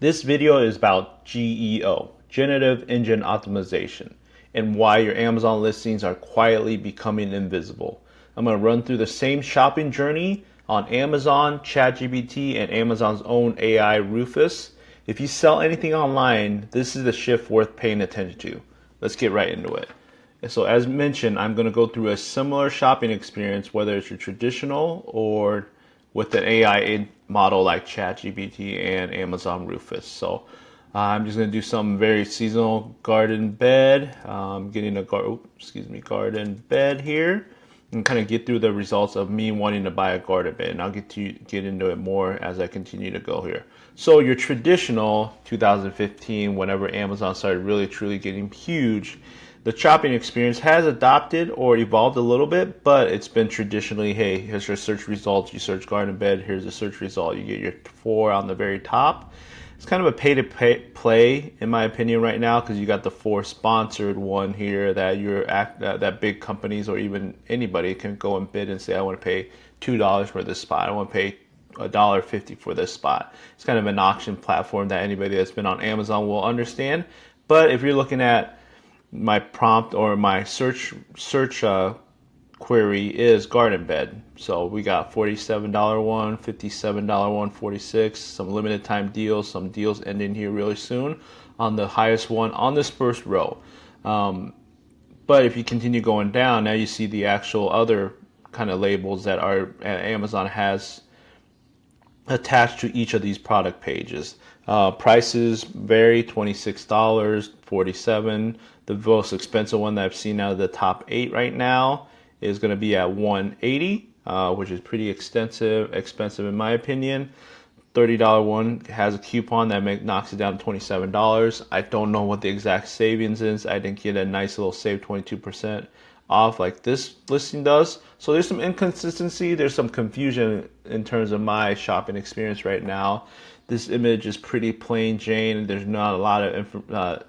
This video is about GEO, Generative Engine Optimization, and why your Amazon listings are quietly becoming invisible. I'm going to run through the same shopping journey on Amazon, ChatGPT, and Amazon's own AI, Rufus. If you sell anything online, this is the shift worth paying attention to. Let's get right into it. So as mentioned, I'm going to go through a similar shopping experience, whether it's your traditional or with an AI model like ChatGPT and Amazon Rufus. So I'm just going to do some very seasonal garden bed. Getting a garden bed here, and kind of get through the results of me wanting to buy a garden bed. And I'll get into it more as I continue to go here. So your traditional 2015, whenever Amazon started really truly getting huge, the shopping experience has adopted or evolved a little bit, but it's been traditionally, hey, here's your search results. You search garden bed, here's the search result. You get your 4 on the very top. It's kind of a pay-to-play, in my opinion, right now, because you got the 4 sponsored one here that big companies or even anybody can go and bid and say, I want to pay $2 for this spot. I want to pay $1.50 for this spot. It's kind of an auction platform that anybody that's been on Amazon will understand. But if you're looking at my prompt or my search query is garden bed. So we got $47 one, $57 one, 46, some limited time deals, some deals ending here really soon on the highest one on this first row. But if you continue going down, now you see the actual other kind of labels that Amazon has attached to each of these product pages. Prices vary, $26, $47. The most expensive one that I've seen out of the top 8 right now is going to be at $180, which is pretty expensive in my opinion. $30 one has a coupon that knocks it down to $27. I don't know what the exact savings is. I didn't get a nice little save 22% off like this listing does. So there's some inconsistency, there's some confusion in terms of my shopping experience right now. This image is pretty plain Jane. There's not a lot of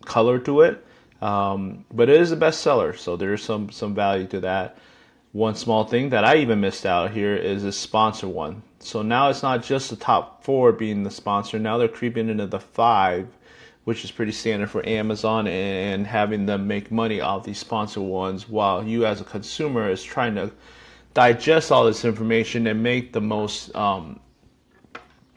color to it, but it is a bestseller, so there's some value to that. One small thing that I even missed out here is a sponsor one. So now it's not just the top 4 being the sponsor. Now they're creeping into the 5, which is pretty standard for Amazon, and having them make money off these sponsor ones while you as a consumer is trying to digest all this information and make the most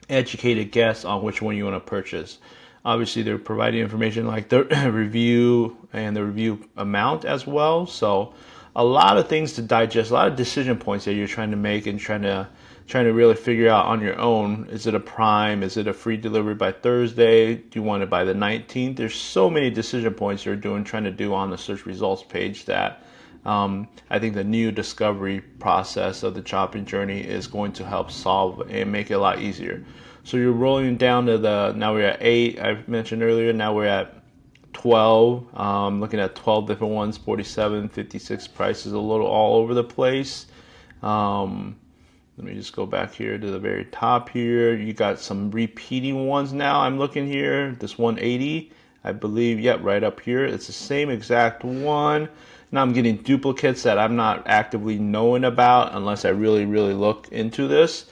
educated guess on which one you want to purchase. Obviously, they're providing information like the review and the review amount as well. So a lot of things to digest, a lot of decision points that you're trying to make and trying to really figure out on your own. Is it a Prime? Is it a free delivery by Thursday? Do you want it by the 19th? There's so many decision points you're trying to do on the search results page that I think the new discovery process of the shopping journey is going to help solve and make it a lot easier. So you're rolling down to now we're at 8, I mentioned earlier, now we're at 12, looking at 12 different ones, 47, 56 prices, a little all over the place. Let me just go back here to the very top here. You got some repeating ones now. I'm looking here, this 180, I believe, yep, right up here. It's the same exact one. Now I'm getting duplicates that I'm not actively knowing about unless I really, really look into this.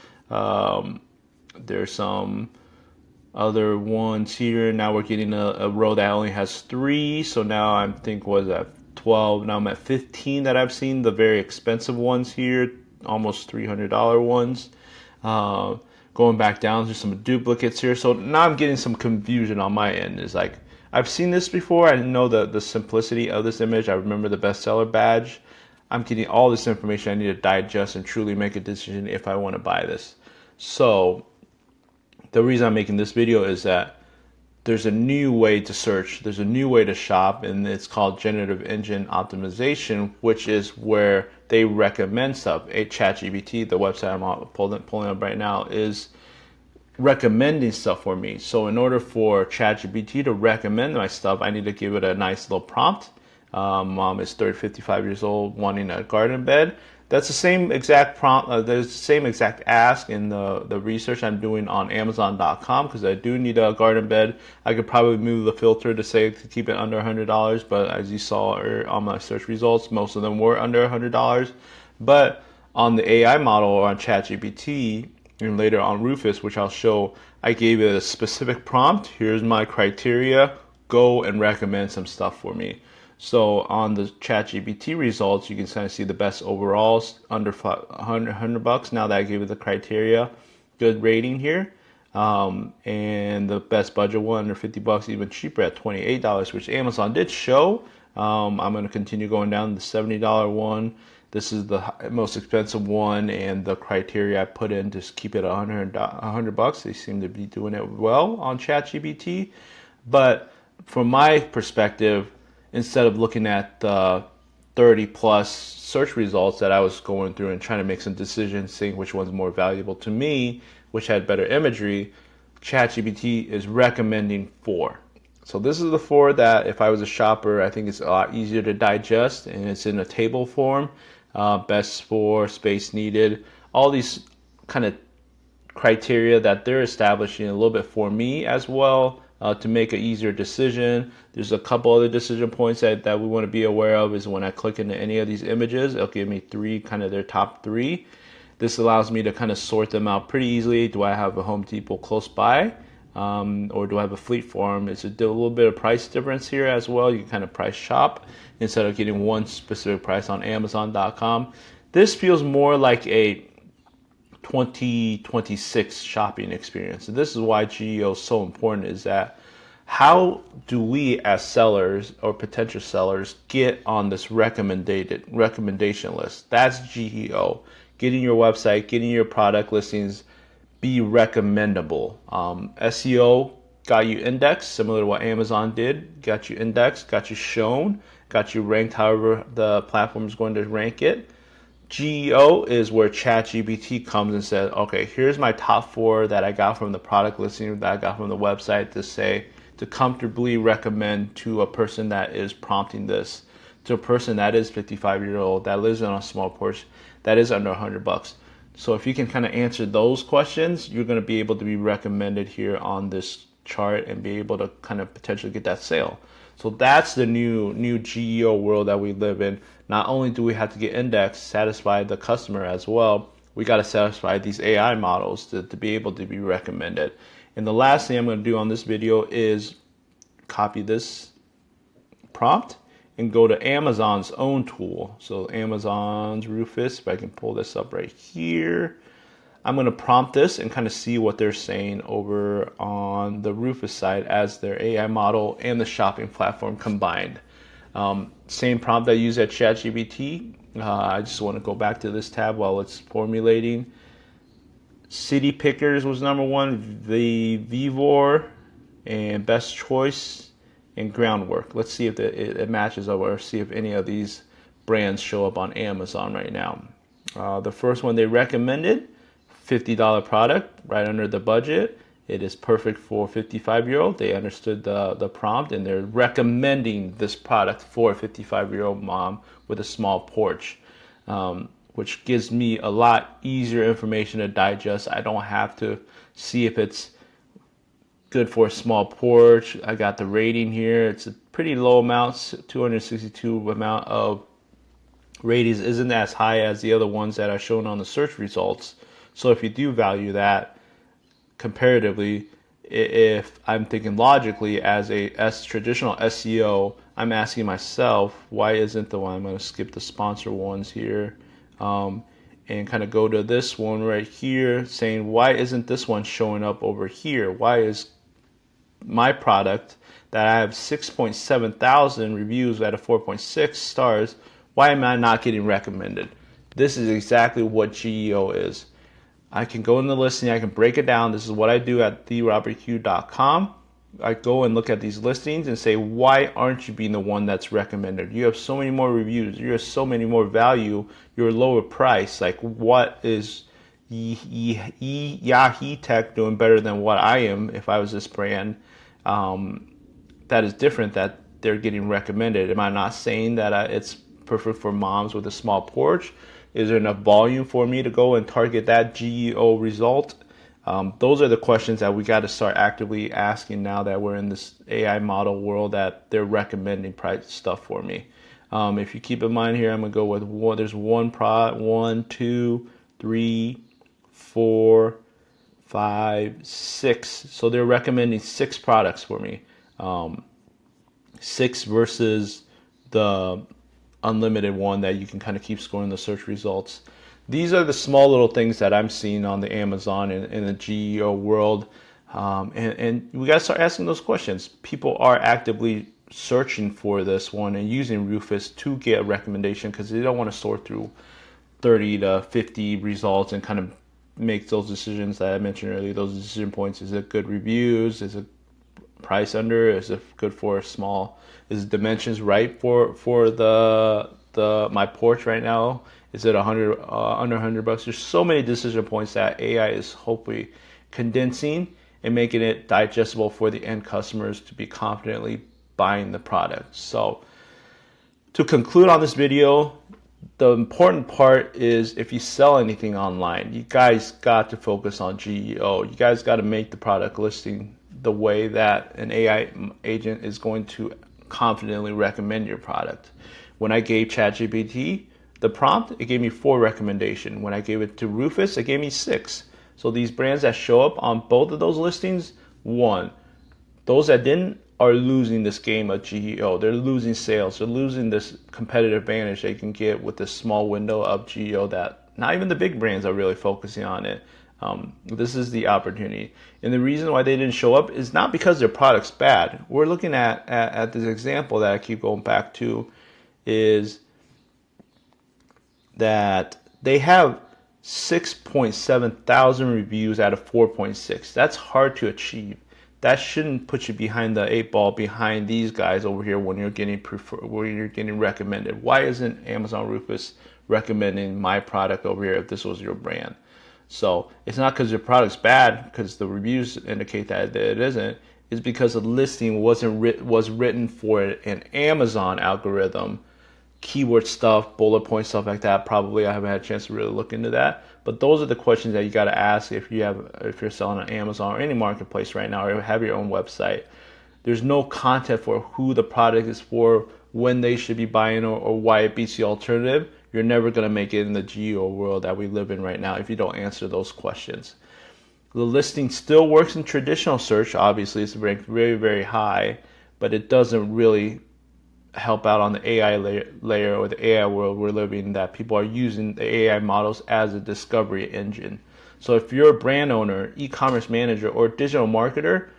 There's some other ones here. Now we're getting a row that only has 3. So now I'm was at 12. Now I'm at 15 that I've seen. The very expensive ones here, almost $300 ones. Going back down to some duplicates here. So now I'm getting some confusion on my end. It's like, I've seen this before. I didn't know the simplicity of this image. I remember the bestseller badge. I'm getting all this information I need to digest and truly make a decision if I want to buy this. So the reason I'm making this video is that there's a new way to search, there's a new way to shop, and it's called Generative Engine Optimization, which is where they recommend stuff. ChatGPT, the website I'm pulling up right now, is recommending stuff for me. So in order for ChatGPT to recommend my stuff, I need to give it a nice little prompt. Mom is 55 years old, wanting a garden bed. That's the same exact prompt. There's the same exact ask in the research I'm doing on Amazon.com, because I do need a garden bed. I could probably move the filter to keep it under $100, but as you saw on my search results, most of them were under $100. But on the AI model or on ChatGPT, and later on Rufus, which I'll show, I gave it a specific prompt. Here's my criteria. Go and recommend some stuff for me. So on the ChatGPT results, you can kind of see the best overalls under $100. Now that I gave it the criteria, good rating here. And the best budget one under $50, even cheaper at $28, which Amazon did show. I'm going to continue going down the $70 one. This is the most expensive one, and the criteria I put in to keep it $100. They seem to be doing it well on ChatGPT. But from my perspective, instead of looking at the 30 plus search results that I was going through and trying to make some decisions, seeing which one's more valuable to me, which had better imagery, ChatGPT is recommending 4. So this is the 4 that if I was a shopper, I think it's a lot easier to digest, and it's in a table form. Best for, space needed, all these kind of criteria that they're establishing a little bit for me as well, to make an easier decision. There's a couple other decision points that we want to be aware of is when I click into any of these images, it'll give me 3, kind of their top 3. This allows me to kind of sort them out pretty easily. Do I have a Home Depot close by? Or do I have a Fleet Farm? It's a little bit of price difference here as well. You can kind of price shop instead of getting one specific price on Amazon.com. This feels more like a 2026 shopping experience. And this is why GEO is so important, is that how do we as sellers or potential sellers get on this recommendation list? That's GEO. Getting your website, getting your product listings be recommendable. SEO got you indexed, similar to what Amazon did. Got you indexed, got you shown, got you ranked however the platform is going to rank it. GEO is where ChatGPT comes and says, okay, here's my top 4 that I got from the product listing that I got from the website to comfortably recommend to a person that is prompting this, to a person that is 55-year-old, that lives on a small porch, that is under $100. So if you can kind of answer those questions, you're going to be able to be recommended here on this chart and be able to kind of potentially get that sale. So that's the new GEO world that we live in. Not only do we have to get indexed, satisfy the customer as well, we got to satisfy these AI models to be able to be recommended. And the last thing I'm going to do on this video is copy this prompt and go to Amazon's own tool. So Amazon's Rufus, if I can pull this up right here, I'm going to prompt this and kind of see what they're saying over on the Rufus side as their AI model and the shopping platform combined. Same prompt I use at ChatGPT. I just want to go back to this tab while it's formulating. City Pickers was number 1, the Vivor, and Best Choice, and Groundwork. Let's see if it matches up, or see if any of these brands show up on Amazon right now. The first one they recommended, $50 product, right under the budget. It is perfect for 55-year-old. They understood the prompt, and they're recommending this product for a 55-year-old mom with a small porch, which gives me a lot easier information to digest. I don't have to see if it's good for a small porch. I got the rating here. It's a pretty low amount, 262 amount of ratings. Isn't as high as the other ones that are shown on the search results. So if you do value that comparatively, if I'm thinking logically as traditional SEO, I'm asking myself, why isn't the one? I'm going to skip the sponsor ones here, and kind of go to this one right here, saying, why isn't this one showing up over here? Why is my product that I have 6.7 thousand reviews at a 4.6 stars, why am I not getting recommended? This is exactly what GEO is. I can go in the listing, I can break it down. This is what I do at therobertq.com. I go and look at these listings and say, why aren't you being the one that's recommended? You have so many more reviews, you have so many more value, you're lower price. Like, what is Yahoo Tech doing better than what I am if I was this brand? That is different, that they're getting recommended. Am I not saying that it's perfect for moms with a small porch? Is there enough volume for me to go and target that GEO result? Those are the questions that we got to start actively asking now that we're in this AI model world, that they're recommending price stuff for me. If you keep in mind here, I'm going to go with one. There's one product, 1, 2, 3, 4, 5, 6. So they're recommending 6 products for me. 6 versus the unlimited one that you can kind of keep scoring the search results. These are the small little things that I'm seeing on the Amazon and in the GEO world. And we got to start asking those questions. People are actively searching for this one and using Rufus to get a recommendation because they don't want to sort through 30 to 50 results and kind of make those decisions that I mentioned earlier. Those decision points: is it good reviews? Is it price under? Is it good for a small? Is dimensions right for the my porch right now? Is it under $100? There's so many decision points that AI is hopefully condensing and making it digestible for the end customers to be confidently buying the product. So to conclude on this video, the important part is if you sell anything online, you guys got to focus on GEO. You guys got to make the product listing the way that an AI agent is going to confidently recommend your product. When I gave ChatGPT the prompt, it gave me 4 recommendations. When I gave it to Rufus, it gave me 6. So these brands that show up on both of those listings, 1. Those that didn't are losing this game of GEO. They're losing sales. They're losing this competitive advantage they can get with this small window of GEO that not even the big brands are really focusing on it. This is the opportunity. And the reason why they didn't show up is not because their product's bad. We're looking at this example that I keep going back to, is that they have 6.7 thousand reviews out of 4.6. That's hard to achieve. That shouldn't put you behind the 8 ball behind these guys over here when you're getting recommended. Why isn't Amazon Rufus recommending my product over here if this was your brand? So it's not because your product's bad, because the reviews indicate that it isn't. It's because the listing was written for an Amazon algorithm. Keyword stuff, bullet point stuff like that. Probably I haven't had a chance to really look into that. But those are the questions that you got to ask if you're selling on Amazon or any marketplace right now, or have your own website. There's no content for who the product is for, when they should be buying, or why it beats the alternative. You're never going to make it in the GEO world that we live in right now if you don't answer those questions. The listing still works in traditional search. Obviously, it's ranked very, very high, but it doesn't really help out on the AI layer or the AI world we're living in, that people are using the AI models as a discovery engine. So if you're a brand owner, e-commerce manager, or digital marketer,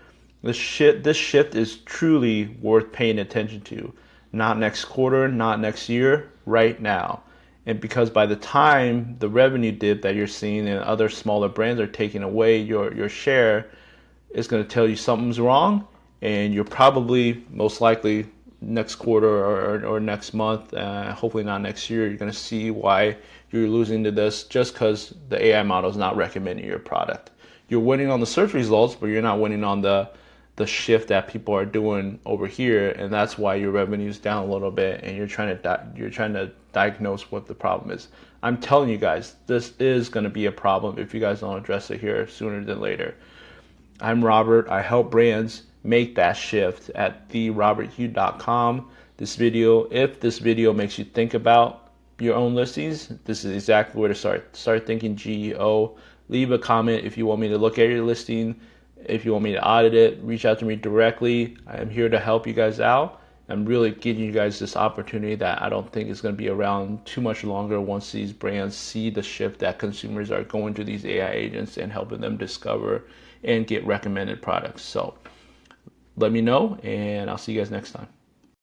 this shift is truly worth paying attention to. Not next quarter, not next year, right now. And because by the time the revenue dip that you're seeing and other smaller brands are taking away your share, it's going to tell you something's wrong, and you're probably most likely next quarter or next month, hopefully not next year, you're going to see why you're losing to this, just because the AI model is not recommending your product. You're winning on the search results, but you're not winning on the shift that people are doing over here, and that's why your revenue is down a little bit, and you're trying to diagnose what the problem is. I'm telling you guys, this is going to be a problem if you guys don't address it here sooner than later. I'm Robert. I help brands make that shift at theroberthugh.com. If this video makes you think about your own listings, this is exactly where to start. Start thinking GEO. Leave a comment if you want me to look at your listing. If you want me to audit it, reach out to me directly. I am here to help you guys out. I'm really giving you guys this opportunity that I don't think is going to be around too much longer once these brands see the shift that consumers are going to these AI agents and helping them discover and get recommended products. So let me know, and I'll see you guys next time.